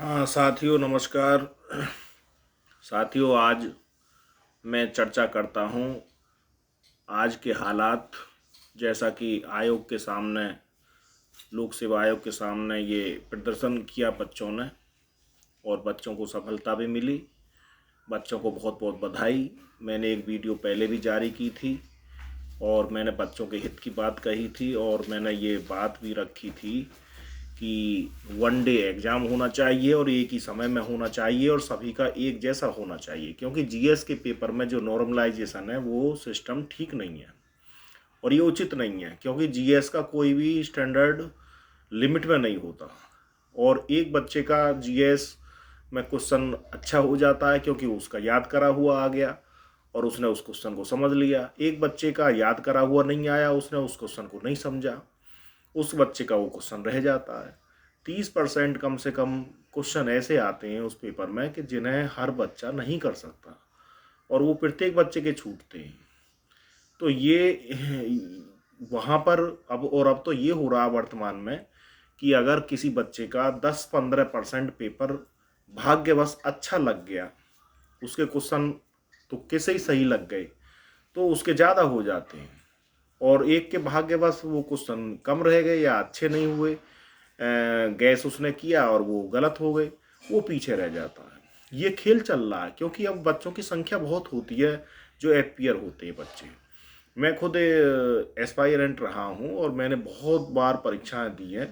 हाँ साथियों, नमस्कार। साथियों, आज मैं चर्चा करता हूँ आज के हालात। जैसा कि आयोग के सामने, लोक सेवा आयोग के सामने ये प्रदर्शन किया बच्चों ने, और बच्चों को सफलता भी मिली। बच्चों को बहुत बहुत बधाई। मैंने एक वीडियो पहले भी जारी की थी और मैंने बच्चों के हित की बात कही थी, और मैंने ये बात भी रखी थी कि वन डे एग्ज़ाम होना चाहिए और एक ही समय में होना चाहिए और सभी का एक जैसा होना चाहिए, क्योंकि जीएस के पेपर में जो नॉर्मलाइजेशन है वो सिस्टम ठीक नहीं है और ये उचित नहीं है, क्योंकि जीएस का कोई भी स्टैंडर्ड लिमिट में नहीं होता। और एक बच्चे का जीएस में क्वेश्चन अच्छा हो जाता है क्योंकि उसका याद करा हुआ आ गया और उसने उस क्वेश्चन को समझ लिया। एक बच्चे का याद करा हुआ नहीं आया, उसने उस क्वेश्चन को नहीं समझा, उस बच्चे का वो क्वेश्चन रह जाता है। 30% कम से कम क्वेश्चन ऐसे आते हैं उस पेपर में कि जिन्हें हर बच्चा नहीं कर सकता, और वो प्रत्येक बच्चे के छूटते हैं। तो ये वहाँ पर अब तो ये हो रहा वर्तमान में कि अगर किसी बच्चे का 10-15% पेपर भाग्यवश अच्छा लग गया, उसके क्वेश्चन तुक्के से ही सही लग गए, तो उसके ज़्यादा हो जाते हैं। और एक के भाग्यवश वो क्वेश्चन कम रह गए या अच्छे नहीं हुए, गैस उसने किया और वो गलत हो गए, वो पीछे रह जाता है। ये खेल चल रहा है क्योंकि अब बच्चों की संख्या बहुत होती है जो एपियर होते हैं बच्चे। मैं खुद एस्पायरेंट रहा हूँ और मैंने बहुत बार परीक्षाएं दी हैं,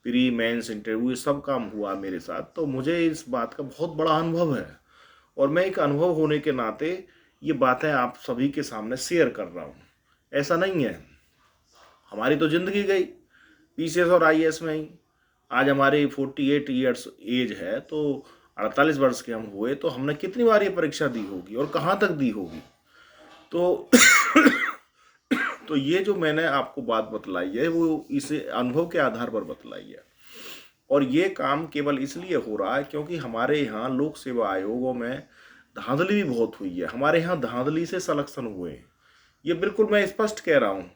प्री मेंस इंटरव्यू, ये सब काम हुआ मेरे साथ, तो मुझे इस बात का बहुत बड़ा अनुभव है। और मैं एक अनुभव होने के नाते ये बातें आप सभी के सामने शेयर कर रहा हूँ। ऐसा नहीं है, हमारी तो ज़िंदगी गई पीसीएस और आईएएस में ही। आज हमारी 48 ईयर्स एज है, तो 48 वर्ष के हम हुए, तो हमने कितनी बार ये परीक्षा दी होगी और कहाँ तक दी होगी। तो तो ये जो मैंने आपको बात बतलाई है वो इसे अनुभव के आधार पर बतलाई है। और ये काम केवल इसलिए हो रहा है क्योंकि हमारे यहाँ लोक सेवा आयोगों में धांधली भी बहुत हुई है। हमारे यहाँ धांधली से सलेक्शन हुए हैं, ये बिल्कुल मैं स्पष्ट कह रहा हूँ।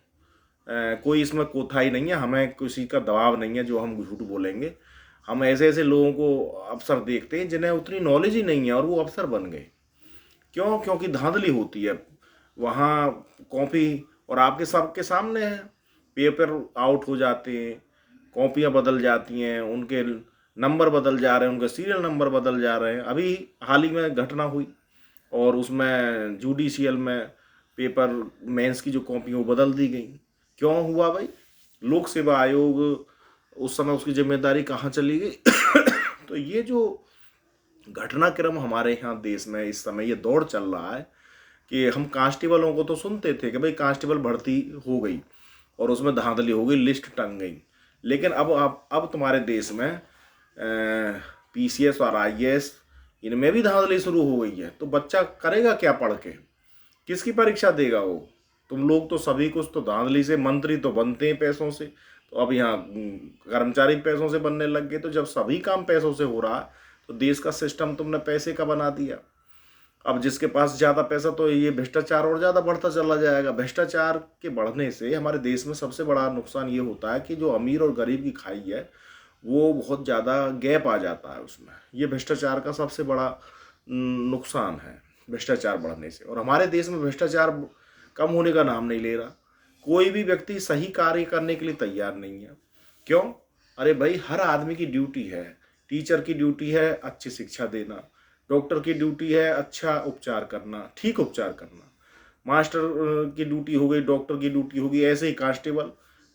कोई इसमें कोताही नहीं है, हमें किसी का दबाव नहीं है जो हम झूठ बोलेंगे। हम ऐसे ऐसे लोगों को अफसर देखते हैं जिन्हें उतनी नॉलेज ही नहीं है और वो अफसर बन गए। क्यों? क्योंकि धांधली होती है वहाँ। कॉपी और आपके सबके सामने है, पेपर आउट हो जाते हैं, कॉपियाँ बदल जाती हैं, उनके नंबर बदल जा रहे हैं, उनके सीरियल नंबर बदल जा रहे हैं। अभी हाल ही में घटना हुई और उसमें जुडिशियल में पेपर मेंस की जो कॉपी वो बदल दी गई। क्यों हुआ भाई? लोक सेवा आयोग उस समय उसकी जिम्मेदारी कहाँ चली गई? तो ये जो घटनाक्रम हमारे यहाँ देश में इस समय ये दौड़ चल रहा है कि हम कांस्टेबलों को तो सुनते थे कि भाई कांस्टेबल भर्ती हो गई और उसमें धांधली हो गई, लिस्ट टंग गई। लेकिन अब तुम्हारे देश में पीसीएस और आईएएस, इनमें भी धांधली शुरू हो गई है। तो बच्चा करेगा क्या पढ़ के? किसकी परीक्षा देगा वो? तुम लोग तो सभी कुछ तो धांधली से, मंत्री तो बनते हैं पैसों से, तो अब यहाँ कर्मचारी पैसों से बनने लग गए। तो जब सभी काम पैसों से हो रहा है तो देश का सिस्टम तुमने पैसे का बना दिया। अब जिसके पास ज़्यादा पैसा, तो ये भ्रष्टाचार और ज़्यादा बढ़ता चला जाएगा। भ्रष्टाचार के बढ़ने से हमारे देश में सबसे बड़ा नुकसान ये होता है कि जो अमीर और गरीब की खाई है वो बहुत ज़्यादा गैप आ जाता है उसमें। ये भ्रष्टाचार का सबसे बड़ा नुकसान है, भ्रष्टाचार बढ़ने से। और हमारे देश में भ्रष्टाचार कम होने का नाम नहीं ले रहा। कोई भी व्यक्ति सही कार्य करने के लिए तैयार नहीं है। क्यों? अरे भाई, हर आदमी की ड्यूटी है। टीचर की ड्यूटी है अच्छी शिक्षा देना, डॉक्टर की ड्यूटी है अच्छा उपचार करना, ठीक उपचार करना, मास्टर की ड्यूटी हो गई, डॉक्टर की ड्यूटी होगी, ऐसे ही कांस्टेबल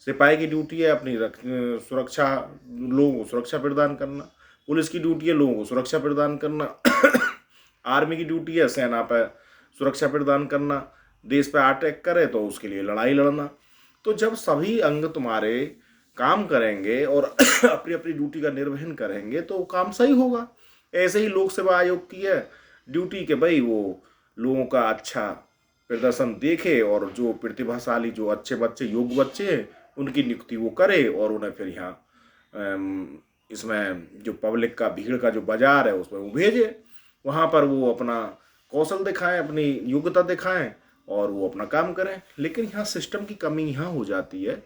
सिपाही की ड्यूटी है अपनी सुरक्षा, लोगों को सुरक्षा प्रदान करना, पुलिस की ड्यूटी है लोगों को सुरक्षा प्रदान करना, आर्मी की ड्यूटी है सेना पर सुरक्षा प्रदान करना, देश पर अटैक करे तो उसके लिए लड़ाई लड़ना। तो जब सभी अंग तुम्हारे काम करेंगे और अपनी अपनी ड्यूटी का निर्वहन करेंगे तो काम सही होगा। ऐसे ही लोक सेवा आयोग की है ड्यूटी के भाई वो लोगों का अच्छा प्रदर्शन देखे और जो प्रतिभाशाली, जो अच्छे बच्चे, योग्य बच्चे हैं, उनकी नियुक्ति वो करे और उन्हें फिर यहाँ इसमें जो पब्लिक का, भीड़ का जो बाजार है उसमें वो भेजे। वहाँ पर वो अपना कौशल दिखाएं, अपनी योग्यता दिखाएं और वो अपना काम करें। लेकिन यहाँ सिस्टम की कमी यहाँ हो जाती है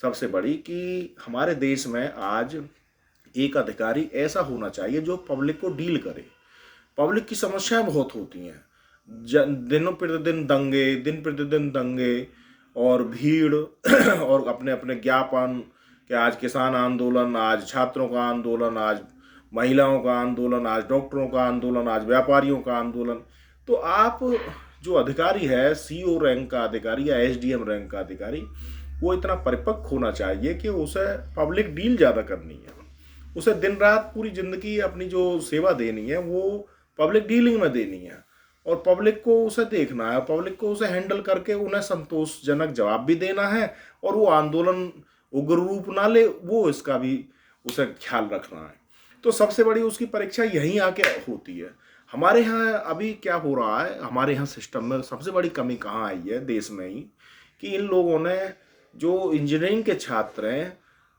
सबसे बड़ी कि हमारे देश में आज एक अधिकारी ऐसा होना चाहिए जो पब्लिक को डील करे। पब्लिक की समस्याएं बहुत होती हैं, दिनों प्रतिदिन दंगे, दिन प्रतिदिन दंगे और भीड़ और अपने अपने ज्ञापन कि आज किसान आंदोलन, आज छात्रों का आंदोलन, आज महिलाओं का आंदोलन, आज डॉक्टरों का आंदोलन, आज व्यापारियों का आंदोलन। तो आप जो अधिकारी है, सीईओ रैंक का अधिकारी या एसडीएम रैंक का अधिकारी, वो इतना परिपक्व होना चाहिए कि उसे पब्लिक डील ज़्यादा करनी है, उसे दिन रात पूरी ज़िंदगी अपनी जो सेवा देनी है वो पब्लिक डीलिंग में देनी है, और पब्लिक को उसे देखना है, पब्लिक को उसे हैंडल करके उन्हें संतोषजनक जवाब भी देना है, और वो आंदोलन उग्र रूप ना ले, वो इसका भी उसे ख्याल रखना है। तो सबसे बड़ी उसकी परीक्षा यहीं आके होती है। हमारे यहाँ अभी क्या हो रहा है, हमारे यहाँ सिस्टम में सबसे बड़ी कमी कहाँ आई है देश में ही, कि इन लोगों ने जो इंजीनियरिंग के छात्र हैं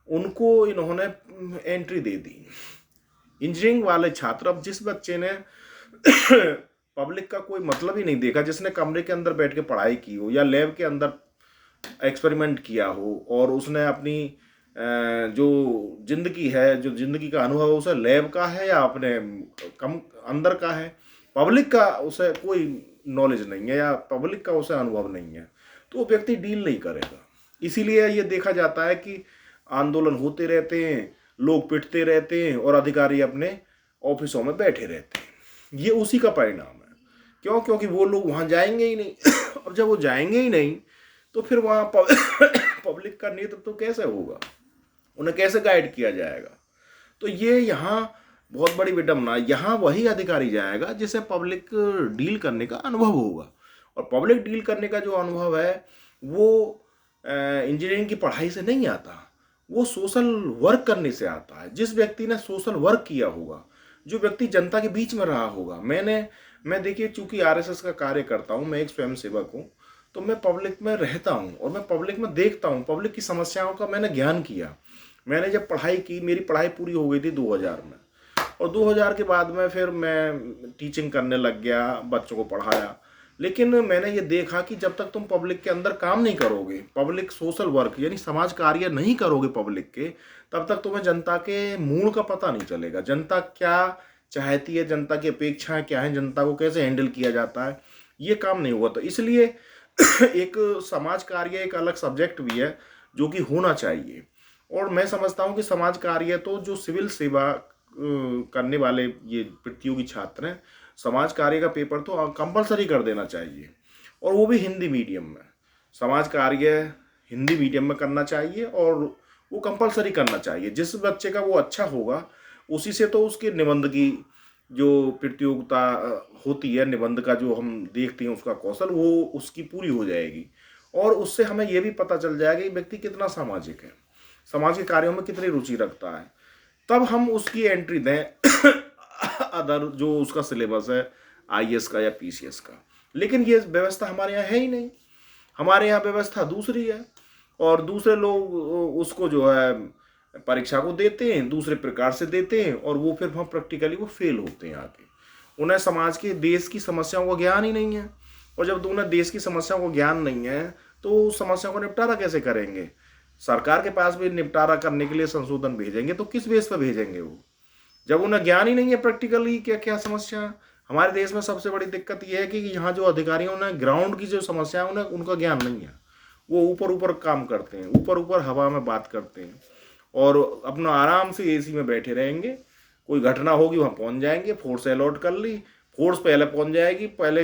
उनको इन्होंने एंट्री दे दी। इंजीनियरिंग वाले छात्र, अब जिस बच्चे ने पब्लिक का कोई मतलब ही नहीं देखा, जिसने कमरे के अंदर बैठ के पढ़ाई की हो या लैब के अंदर एक्सपेरिमेंट किया हो, और उसने अपनी जो जिंदगी है, जो जिंदगी का अनुभव है, उसे लैब का है या अपने कम अंदर का है, पब्लिक का उसे कोई नॉलेज नहीं है या पब्लिक का उसे अनुभव नहीं है, तो वो व्यक्ति डील नहीं करेगा। इसीलिए ये देखा जाता है कि आंदोलन होते रहते हैं, लोग पिटते रहते हैं और अधिकारी अपने ऑफिसों में बैठे रहते हैं। ये उसी का परिणाम है। क्यों? क्योंकि वो लोग वहाँ जाएंगे ही नहीं। और जब वो जाएंगे ही नहीं तो फिर वहाँ पब्लिक का नेतृत्व तो कैसे होगा, उन्हें कैसे गाइड किया जाएगा? तो ये यहाँ बहुत बड़ी विडंबना। यहाँ वही अधिकारी जाएगा जिसे पब्लिक डील करने का अनुभव होगा, और पब्लिक डील करने का जो अनुभव है वो इंजीनियरिंग की पढ़ाई से नहीं आता, वो सोशल वर्क करने से आता है। जिस व्यक्ति ने सोशल वर्क किया होगा, जो व्यक्ति जनता के बीच में रहा होगा। मैं देखिए, चूंकि आरएसएस का कार्य करता हूँ, मैं एक स्वयंसेवक हूँ, तो मैं पब्लिक में रहता हूँ और मैं पब्लिक में देखता हूँ, पब्लिक की समस्याओं का मैंने ज्ञान किया। मैंने जब पढ़ाई की, मेरी पढ़ाई पूरी हो गई थी 2000 में, और 2000 के बाद में फिर मैं टीचिंग करने लग गया, बच्चों को पढ़ाया। लेकिन मैंने ये देखा कि जब तक तुम पब्लिक के अंदर काम नहीं करोगे, पब्लिक सोशल वर्क यानी समाज कार्य नहीं करोगे पब्लिक के, तब तक तुम्हें जनता के मूल का पता नहीं चलेगा। जनता क्या चाहती है, जनता की अपेक्षाएं क्या है, जनता को कैसे हैंडल किया जाता है, ये काम नहीं हुआ। तो इसलिए एक समाज कार्य एक अलग सब्जेक्ट भी है जो कि होना चाहिए। और मैं समझता हूँ कि समाज कार्य तो जो सिविल सेवा करने वाले ये प्रतियोगी छात्र हैं, समाज कार्य का पेपर तो कंपलसरी कर देना चाहिए, और वो भी हिंदी मीडियम में। समाज कार्य हिंदी मीडियम में करना चाहिए और वो कंपलसरी करना चाहिए। जिस बच्चे का वो अच्छा होगा, उसी से तो उसके निबंध की जो प्रतियोगिता होती है, निबंध का जो हम देखते हैं उसका कौशल, वो उसकी पूरी हो जाएगी, और उससे हमें ये भी पता चल जाएगा कि व्यक्ति कितना सामाजिक है, समाज के कार्यों में कितनी रुचि रखता है। तब हम उसकी एंट्री दें अदर जो उसका सिलेबस है आईएएस का या पीसीएस का। लेकिन ये व्यवस्था हमारे यहाँ है ही नहीं। हमारे यहाँ व्यवस्था दूसरी है, और दूसरे लोग उसको जो है परीक्षा को देते हैं, दूसरे प्रकार से देते हैं, और वो फिर वहाँ प्रैक्टिकली वो फेल होते हैं आके। उन्हें समाज के, देश की समस्याओं का ज्ञान ही नहीं है, और जब उन्हें देश की समस्याओं को ज्ञान नहीं है तो समस्याओं को निपटारा कैसे करेंगे? सरकार के पास भी निपटारा करने के लिए संशोधन भेजेंगे तो किस बेस पर भेजेंगे वो, जब उन्हें ज्ञान ही नहीं है प्रैक्टिकली क्या क्या समस्या। हमारे देश में सबसे बड़ी दिक्कत यह है कि यहाँ जो अधिकारी हैं उन्हें ग्राउंड की जो समस्या है उन्हें उनका ज्ञान नहीं है। वो ऊपर ऊपर काम करते हैं, ऊपर ऊपर हवा में बात करते हैं, और अपना आराम से एसी में बैठे रहेंगे। कोई घटना होगी वहाँ पहुँच जाएंगे, फोर्स अलॉट कर ली, फोर्स पहले पहुँच जाएगी, पहले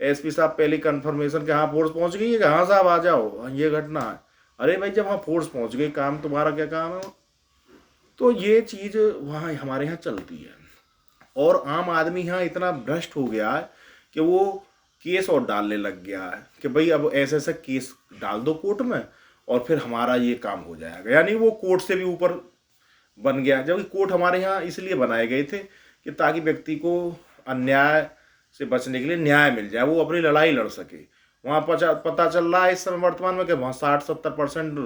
एसपी साहब पहले कन्फर्मेशन के हाँ फोर्स पहुँच गई है कि हाँ साहब आ जाओ, ये घटना है। अरे भाई, जब वहाँ फोर्स पहुँच गई, काम तुम्हारा क्या काम है? तो ये चीज़ वहाँ हमारे यहाँ चलती है, और आम आदमी यहाँ इतना भ्रष्ट हो गया है कि वो केस और डालने लग गया है कि भाई अब ऐसे ऐसे केस डाल दो कोर्ट में और फिर हमारा ये काम हो जाएगा। यानी वो कोर्ट से भी ऊपर बन गया, जबकि कोर्ट हमारे यहाँ इसलिए बनाए गए थे कि ताकि व्यक्ति को अन्याय से बचने के लिए न्याय मिल जाए, वो अपनी लड़ाई लड़ सके। वहाँ पता चल रहा है इस समय वर्तमान में कि वहाँ 60-70%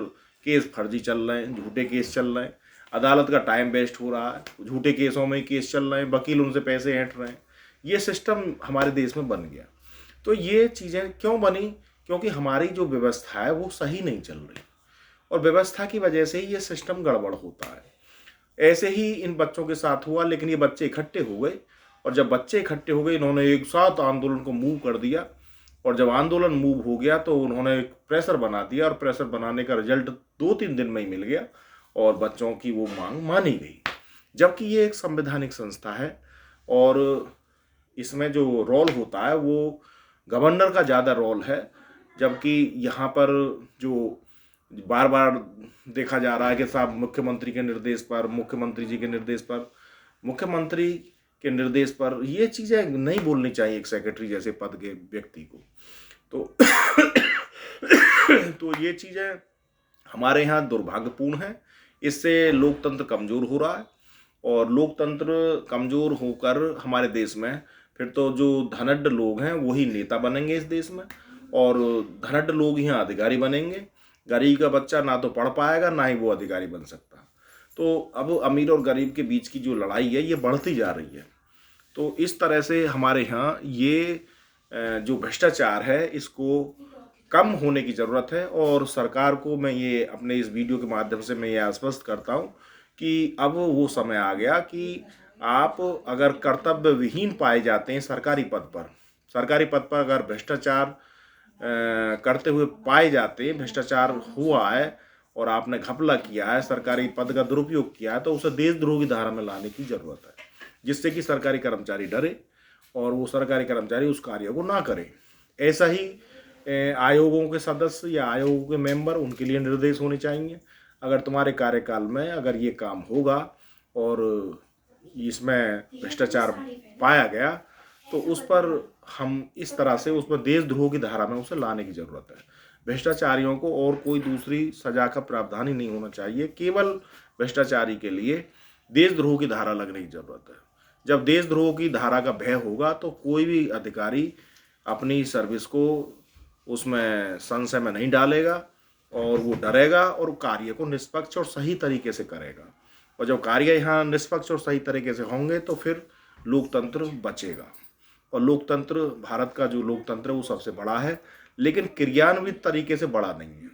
केस फर्जी चल रहे हैं, झूठे केस चल रहे हैं, अदालत का टाइम वेस्ट हो रहा है, झूठे केसों में ही केस चल रहे हैं, वकील उनसे पैसे ऐंठ रहे हैं। ये सिस्टम हमारे देश में बन गया। तो ये चीज़ें क्यों बनी? क्योंकि हमारी जो व्यवस्था है वो सही नहीं चल रही, और व्यवस्था की वजह से ही ये सिस्टम गड़बड़ होता है। ऐसे ही इन बच्चों के साथ हुआ, लेकिन ये बच्चे इकट्ठे हो गए, और जब बच्चे इकट्ठे हो गए इन्होंने एक साथ आंदोलन को मूव कर दिया, और जब आंदोलन मूव हो गया तो उन्होंने एक प्रेशर बना दिया, और प्रेशर बनाने का रिजल्ट 2-3 दिन में ही मिल गया और बच्चों की वो मांग मानी गई। जबकि ये एक संवैधानिक संस्था है और इसमें जो रोल होता है वो गवर्नर का ज़्यादा रोल है, जबकि यहाँ पर जो बार बार देखा जा रहा है कि साहब मुख्यमंत्री के निर्देश पर, मुख्यमंत्री जी के निर्देश पर, मुख्यमंत्री के निर्देश पर, ये चीज़ें नहीं बोलनी चाहिए एक सेक्रेटरी जैसे पद के व्यक्ति को। तो तो ये चीज़ें हमारे यहाँ दुर्भाग्यपूर्ण है। इससे लोकतंत्र कमज़ोर हो रहा है, और लोकतंत्र कमज़ोर होकर हमारे देश में फिर तो जो धनढ़ लोग हैं वही नेता बनेंगे इस देश में, और धनढ़ लोग यहाँ अधिकारी बनेंगे। गरीब का बच्चा ना तो पढ़ पाएगा ना ही वो अधिकारी बन सकता। तो अब अमीर और गरीब के बीच की जो लड़ाई है ये बढ़ती जा रही है। तो इस तरह से हमारे यहाँ ये जो भ्रष्टाचार है इसको कम होने की ज़रूरत है, और सरकार को मैं ये अपने इस वीडियो के माध्यम से मैं ये आश्वस्त करता हूँ कि अब वो समय आ गया कि आप अगर कर्तव्य विहीन पाए जाते हैं सरकारी पद पर अगर भ्रष्टाचार करते हुए पाए जाते हैं, भ्रष्टाचार हुआ है और आपने घपला किया है, सरकारी पद का दुरुपयोग किया है, तो उसे देशद्रोह की धारा में लाने की ज़रूरत है, जिससे कि सरकारी कर्मचारी डरे और वो सरकारी कर्मचारी उस कार्य को ना करे। ऐसा ही आयोगों के सदस्य या आयोगों के मेंबर, उनके लिए निर्देश होने चाहिए। अगर तुम्हारे कार्यकाल में अगर ये काम होगा और इसमें भ्रष्टाचार पाया गया तो उस पर हम इस तरह से उस पर देशद्रोह की धारा में उसे लाने की ज़रूरत है। भ्रष्टाचारियों को और कोई दूसरी सजा का प्रावधान ही नहीं होना चाहिए, केवल भ्रष्टाचारी के लिए देशद्रोह की धारा लगने की ज़रूरत है। जब देशद्रोह की धारा का भय होगा तो कोई भी अधिकारी अपनी सर्विस को उसमें संशय में नहीं डालेगा और वो डरेगा और कार्य को निष्पक्ष और सही तरीके से करेगा। और जब कार्य यहाँ निष्पक्ष और सही तरीके से होंगे तो फिर लोकतंत्र बचेगा। और लोकतंत्र, भारत का जो लोकतंत्र है वो सबसे बड़ा है, लेकिन क्रियान्वित तरीके से बड़ा नहीं है।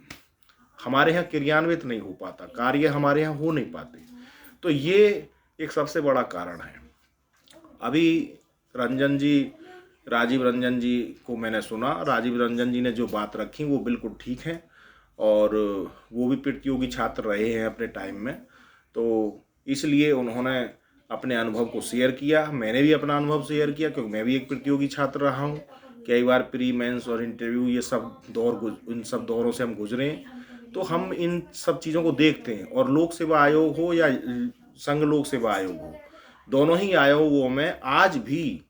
हमारे यहाँ क्रियान्वित नहीं हो पाता, कार्य हमारे यहाँ हो नहीं पाते। तो ये एक सबसे बड़ा कारण है। अभी राजीव रंजन जी को मैंने सुना, राजीव रंजन जी ने जो बात रखी वो बिल्कुल ठीक है, और वो भी प्रतियोगी छात्र रहे हैं अपने टाइम में, तो इसलिए उन्होंने अपने अनुभव को शेयर किया। मैंने भी अपना अनुभव शेयर किया क्योंकि मैं भी एक प्रतियोगी छात्र रहा हूँ। कई बार प्री मेंस और इंटरव्यू ये सब इन सब दौरों से हम गुजरे, तो हम इन सब चीज़ों को देखते हैं। और लोक सेवा आयोग हो या संघ लोक सेवा आयोग हो, दोनों ही आयोगों में आज भी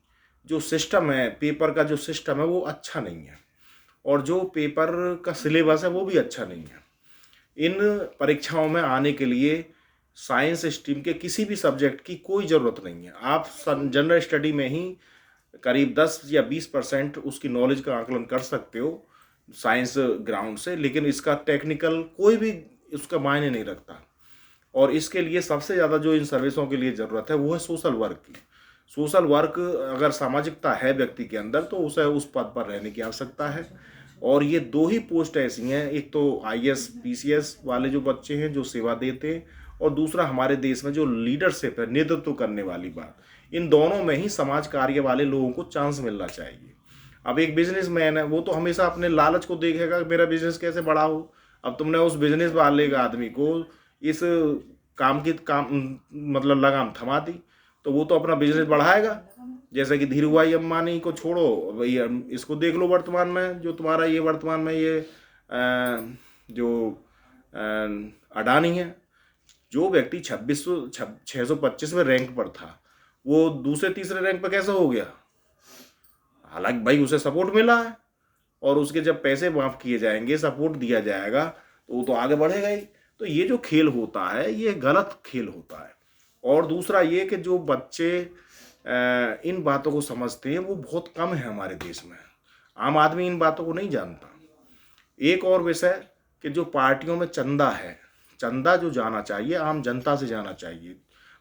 जो सिस्टम है, पेपर का जो सिस्टम है वो अच्छा नहीं है, और जो पेपर का सिलेबस है वो भी अच्छा नहीं है। इन परीक्षाओं में आने के लिए साइंस स्ट्रीम के किसी भी सब्जेक्ट की कोई ज़रूरत नहीं है। आप जनरल स्टडी में ही करीब 10 या 20% उसकी नॉलेज का आकलन कर सकते हो साइंस ग्राउंड से, लेकिन इसका टेक्निकल कोई भी उसका मायने नहीं रखता। और इसके लिए सबसे ज़्यादा जो इन सर्विसों के लिए ज़रूरत है वो है सोशल वर्क की। सोशल वर्क अगर सामाजिकता है व्यक्ति के अंदर तो उसे उस पद पर रहने की आवश्यकता है। और ये दो ही पोस्ट ऐसी हैं, एक तो IAS PCS वाले जो बच्चे हैं जो सेवा देते हैं, और दूसरा हमारे देश में जो लीडरशिप है, नेतृत्व करने वाली बात, इन दोनों में ही समाज कार्य वाले लोगों को चांस मिलना चाहिए। अब एक बिजनेसमैन है, वो तो हमेशा अपने लालच को देखेगा कि मेरा बिजनेस कैसे बड़ा हो। अब तुमने उस बिजनेस वाले आदमी को इस काम मतलब लगाम थमा दी तो वो तो अपना बिजनेस बढ़ाएगा। जैसे कि धीरू भाई अम्बानी को छोड़ो, भाई इसको देख लो, वर्तमान में जो तुम्हारा ये वर्तमान में ये जो अडानी है, जो व्यक्ति 625वें रैंक पर था वो दूसरे तीसरे रैंक पर कैसे हो गया? हालांकि भाई उसे सपोर्ट मिला है, और उसके जब पैसे माफ किए जाएंगे, सपोर्ट दिया जाएगा, तो वो तो आगे बढ़ेगा ही। तो ये जो खेल होता है ये गलत खेल होता है। और दूसरा ये कि जो बच्चे इन बातों को समझते हैं वो बहुत कम है हमारे देश में। आम आदमी इन बातों को नहीं जानता। एक और विषय कि जो पार्टियों में चंदा है, चंदा जो जाना चाहिए आम जनता से जाना चाहिए।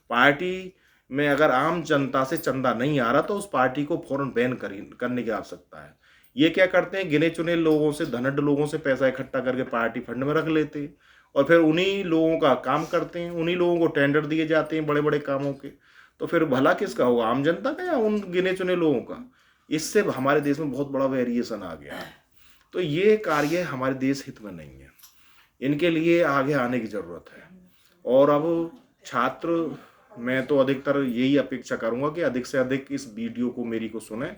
पार्टी में अगर आम जनता से चंदा नहीं आ रहा तो उस पार्टी को फौरन बैन करने की आवश्यकता है। ये क्या करते हैं, गिने चुने लोगों से, धनढ़ लोगों से पैसा इकट्ठा करके पार्टी फंड में रख लेते हैं, और फिर उन्हीं लोगों का काम करते हैं, उन्हीं लोगों को टेंडर दिए जाते हैं बड़े बड़े कामों के। तो फिर भला किसका होगा, आम जनता का या उन गिने चुने लोगों का? इससे हमारे देश में बहुत बड़ा वेरिएशन आ गया है। तो ये कार्य हमारे देश हित में नहीं है, इनके लिए आगे आने की ज़रूरत है। और अब छात्र, मैं तो अधिकतर यही अपेक्षा करूंगा कि अधिक से अधिक इस वीडियो को मेरी को सुने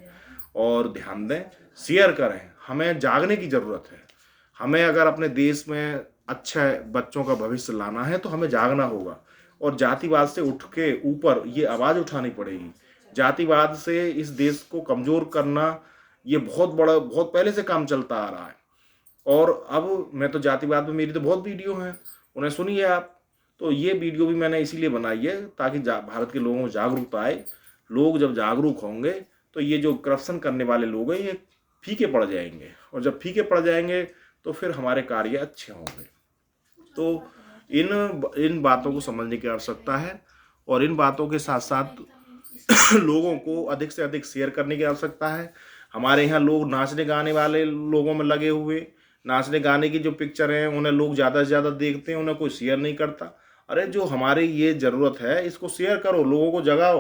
और ध्यान दें, शेयर करें। हमें जागने की ज़रूरत है। हमें अगर अपने देश में अच्छा बच्चों का भविष्य लाना है तो हमें जागना होगा और जातिवाद से उठ के ऊपर ये आवाज़ उठानी पड़ेगी। जातिवाद से इस देश को कमज़ोर करना ये बहुत बड़ा, बहुत पहले से काम चलता आ रहा है। और अब मैं तो जातिवाद में, मेरी तो बहुत वीडियो हैं, उन्हें सुनिए आप। तो ये वीडियो भी मैंने इसीलिए बनाई है ताकि भारत के लोगों को जागरूकता आए। लोग जब जागरूक होंगे तो ये जो करप्शन करने वाले लोग हैं ये फीके पड़ जाएंगे, और जब फीके पड़ जाएंगे तो फिर हमारे कार्य अच्छे होंगे। तो इन बातों को समझने की आवश्यकता है और इन बातों के साथ साथ लोगों को अधिक से अधिक शेयर करने की आवश्यकता है। हमारे यहाँ लोग नाचने गाने वाले लोगों में लगे हुए, नाचने गाने की जो पिक्चर हैं उन्हें लोग ज़्यादा से ज़्यादा देखते हैं, उन्हें कोई शेयर नहीं करता। अरे जो हमारे ये ज़रूरत है इसको शेयर करो, लोगों को जगाओ,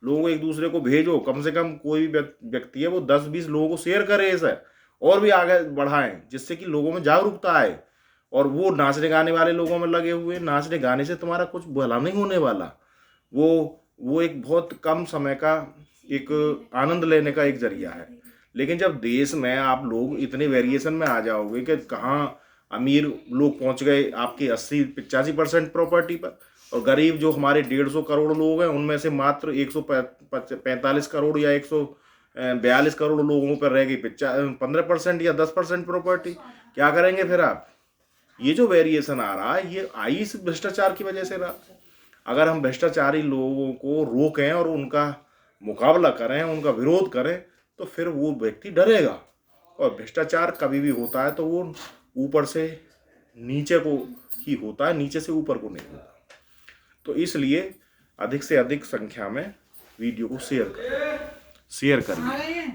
लोगों को एक दूसरे को भेजो। कम से कम कोई भी व्यक्ति है वो 10-20 लोगों को शेयर करे इसे, और भी आगे बढ़ाएं, जिससे कि लोगों में जागरूकता आए। और वो नाचने गाने वाले लोगों में लगे हुए, नाचने गाने से तुम्हारा कुछ भला नहीं होने वाला। वो एक बहुत कम समय का एक आनंद लेने का एक जरिया है। लेकिन जब देश में आप लोग इतने वेरिएशन में आ जाओगे कि कहाँ अमीर लोग पहुंच गए आपकी 80-85% प्रॉपर्टी पर, और गरीब जो हमारे 150 करोड़ लोग हैं उनमें से मात्र 145 करोड़ या 142 करोड़ लोगों पर रह गई 15% या 10% प्रॉपर्टी। क्या करेंगे फिर आप? ये जो वेरिएशन आ रहा है ये आई इस भ्रष्टाचार की वजह से रहा। अगर हम भ्रष्टाचारी लोगों को रोकें और उनका मुकाबला करें, उनका विरोध करें, तो फिर वो व्यक्ति डरेगा। और भ्रष्टाचार कभी भी होता है तो वो ऊपर से नीचे को ही होता है, नीचे से ऊपर को नहीं होता। तो इसलिए अधिक से अधिक संख्या में वीडियो को शेयर करिए।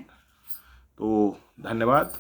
तो धन्यवाद।